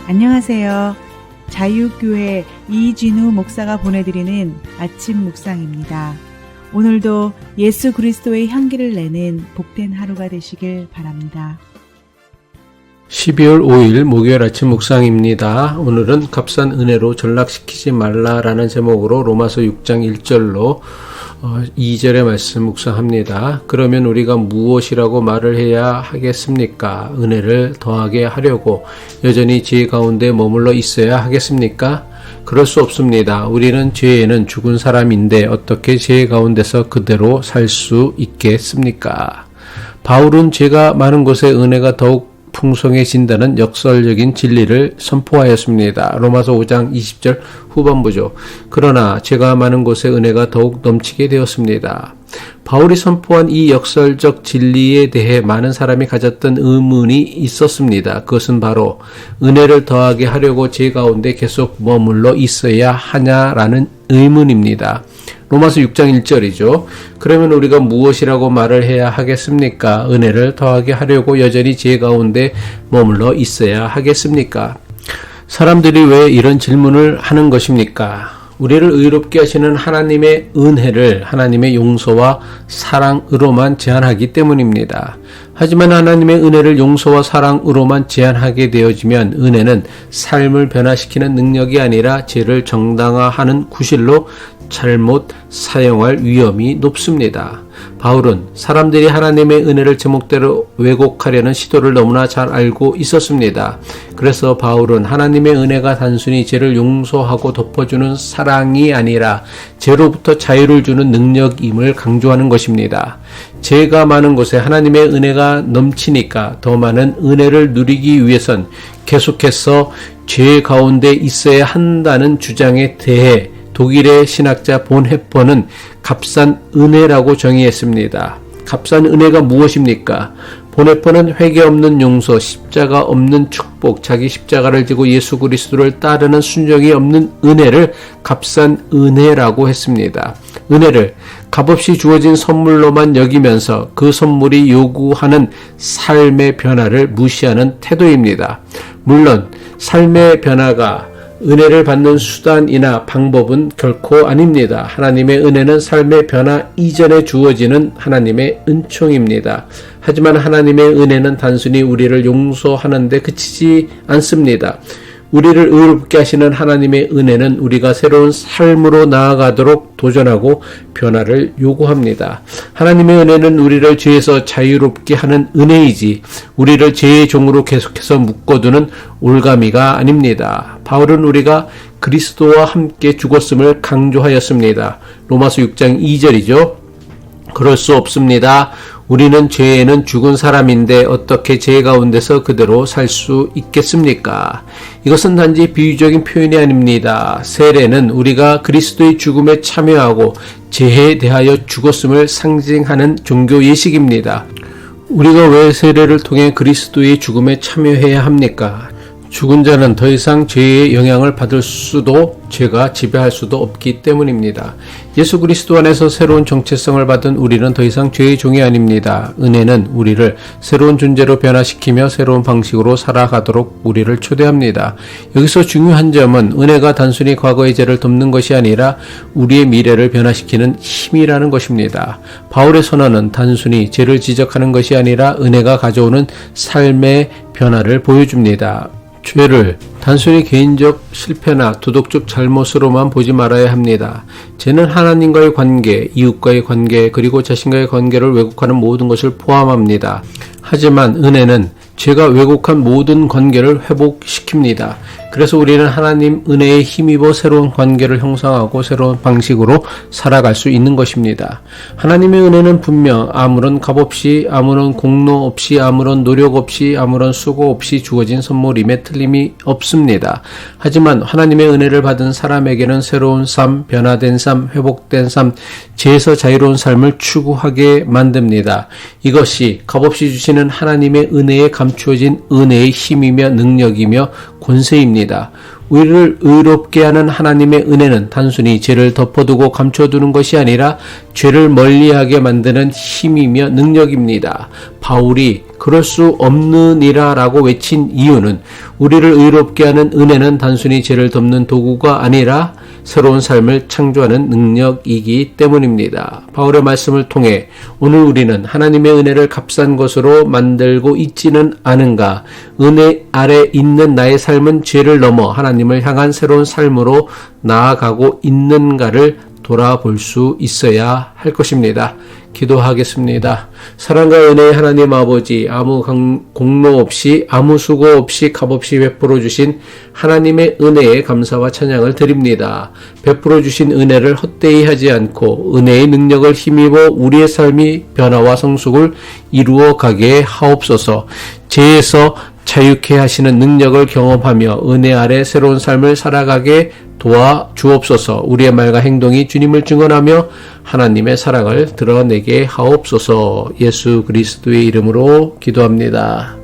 안녕하세요. 자유교회 이진우 목사가 보내드리는 아침 묵상입니다. 오늘도 예수 그리스도의 향기를 내는 복된 하루가 되시길 바랍니다. 12월 5일 목요일 아침 묵상입니다. 오늘은 값싼 은혜로 전락시키지 말라라는 제목으로 로마서 6장 1절로 2절의 말씀 묵상합니다. 그러면 우리가 무엇이라고 말을 해야 하겠습니까? 은혜를 더하게 하려고 여전히 죄 가운데 머물러 있어야 하겠습니까? 그럴 수 없습니다. 우리는 죄에는 죽은 사람인데 어떻게 죄 가운데서 그대로 살 수 있겠습니까? 바울은 죄가 많은 곳에 은혜가 더욱 풍성해진다는 역설적인 진리를 선포하였습니다. 로마서 5장 20절 후반부죠. 그러나 죄가 많은 곳에 은혜가 더욱 넘치게 되었습니다. 바울이 선포한 이 역설적 진리에 대해 많은 사람이 가졌던 의문이 있었습니다. 그것은 바로 은혜를 더하게 하려고 죄 가운데 계속 머물러 있어야 하냐라는 의문입니다. 로마서 6장 1절이죠. 그러면 우리가 무엇이라고 말을 해야 하겠습니까? 은혜를 더하게 하려고 여전히 죄 가운데 머물러 있어야 하겠습니까? 사람들이 왜 이런 질문을 하는 것입니까? 우리를 의롭게 하시는 하나님의 은혜를 하나님의 용서와 사랑으로만 제한하기 때문입니다. 하지만 하나님의 은혜를 용서와 사랑으로만 제한하게 되어지면 은혜는 삶을 변화시키는 능력이 아니라 죄를 정당화하는 구실로 잘못 사용할 위험이 높습니다. 바울은 사람들이 하나님의 은혜를 제목대로 왜곡하려는 시도를 너무나 잘 알고 있었습니다. 그래서 바울은 하나님의 은혜가 단순히 죄를 용서하고 덮어주는 사랑이 아니라 죄로부터 자유를 주는 능력임을 강조하는 것입니다. 죄가 많은 곳에 하나님의 은혜가 넘치니까 더 많은 은혜를 누리기 위해선 계속해서 죄 가운데 있어야 한다는 주장에 대해 독일의 신학자 본 헤퍼는 값싼 은혜라고 정의했습니다. 값싼 은혜가 무엇입니까? 본 헤퍼는 회개 없는 용서, 십자가 없는 축복, 자기 십자가를 지고 예수 그리스도를 따르는 순종이 없는 은혜를 값싼 은혜라고 했습니다. 은혜를 값없이 주어진 선물로만 여기면서 그 선물이 요구하는 삶의 변화를 무시하는 태도입니다. 물론 삶의 변화가 은혜를 받는 수단이나 방법은 결코 아닙니다. 하나님의 은혜는 삶의 변화 이전에 주어지는 하나님의 은총입니다. 하지만 하나님의 은혜는 단순히 우리를 용서하는 데 그치지 않습니다. 우리를 의롭게 하시는 하나님의 은혜는 우리가 새로운 삶으로 나아가도록 도전하고 변화를 요구합니다. 하나님의 은혜는 우리를 죄에서 자유롭게 하는 은혜이지 우리를 죄의 종으로 계속해서 묶어두는 올가미가 아닙니다. 바울은 우리가 그리스도와 함께 죽었음을 강조하였습니다. 로마서 6장 2절이죠. 그럴 수 없습니다. 우리는 죄에는 죽은 사람인데 어떻게 죄 가운데서 그대로 살 수 있겠습니까? 이것은 단지 비유적인 표현이 아닙니다. 세례는 우리가 그리스도의 죽음에 참여하고 죄에 대하여 죽었음을 상징하는 종교 예식입니다. 우리가 왜 세례를 통해 그리스도의 죽음에 참여해야 합니까? 죽은 자는 더 이상 죄의 영향을 받을 수도 죄가 지배할 수도 없기 때문입니다. 예수 그리스도 안에서 새로운 정체성을 받은 우리는 더 이상 죄의 종이 아닙니다. 은혜는 우리를 새로운 존재로 변화시키며 새로운 방식으로 살아가도록 우리를 초대합니다. 여기서 중요한 점은 은혜가 단순히 과거의 죄를 덮는 것이 아니라 우리의 미래를 변화시키는 힘이라는 것입니다. 바울의 선언은 단순히 죄를 지적하는 것이 아니라 은혜가 가져오는 삶의 변화를 보여줍니다. 죄를 단순히 개인적 실패나 도덕적 잘못으로만 보지 말아야 합니다. 죄는 하나님과의 관계, 이웃과의 관계, 그리고 자신과의 관계를 왜곡하는 모든 것을 포함합니다. 하지만 은혜는 죄가 왜곡한 모든 관계를 회복시킵니다. 그래서 우리는 하나님 은혜에 힘입어 새로운 관계를 형성하고 새로운 방식으로 살아갈 수 있는 것입니다. 하나님의 은혜는 분명 아무런 값 없이, 아무런 공로 없이, 아무런 노력 없이, 아무런 수고 없이 주어진 선물임에 틀림이 없습니다. 하지만 하나님의 은혜를 받은 사람에게는 새로운 삶, 변화된 삶, 회복된 삶, 죄에서 자유로운 삶을 추구하게 만듭니다. 이것이 값없이 주시는 하나님의 은혜에 감추어진 은혜의 힘이며 능력이며 권세입니다. 우리를 의롭게 하는 하나님의 은혜는 단순히 죄를 덮어두고 감춰두는 것이 아니라 죄를 멀리하게 만드는 힘이며 능력입니다. 바울이 그럴 수 없느니라 라고 외친 이유는 우리를 의롭게 하는 은혜는 단순히 죄를 덮는 도구가 아니라 새로운 삶을 창조하는 능력이기 때문입니다. 바울의 말씀을 통해 오늘 우리는 하나님의 은혜를 값싼 것으로 만들고 있지는 않은가? 은혜 아래 있는 나의 삶은 죄를 넘어 하나님을 향한 새로운 삶으로 나아가고 있는가를 돌아볼 수 있어야 할 것입니다. 기도하겠습니다. 사랑과 은혜의 하나님 아버지, 아무 공로 없이 아무 수고 없이 값없이 베풀어 주신 하나님의 은혜에 감사와 찬양을 드립니다. 베풀어 주신 은혜를 헛되이 하지 않고 은혜의 능력을 힘입어 우리의 삶이 변화와 성숙을 이루어 가게 하옵소서. 죄에서 자유케 하시는 능력을 경험하며 은혜 아래 새로운 삶을 살아가게 도와 주옵소서. 우리의 말과 행동이 주님을 증언하며 하나님의 사랑을 드러내게 하옵소서. 예수 그리스도의 이름으로 기도합니다.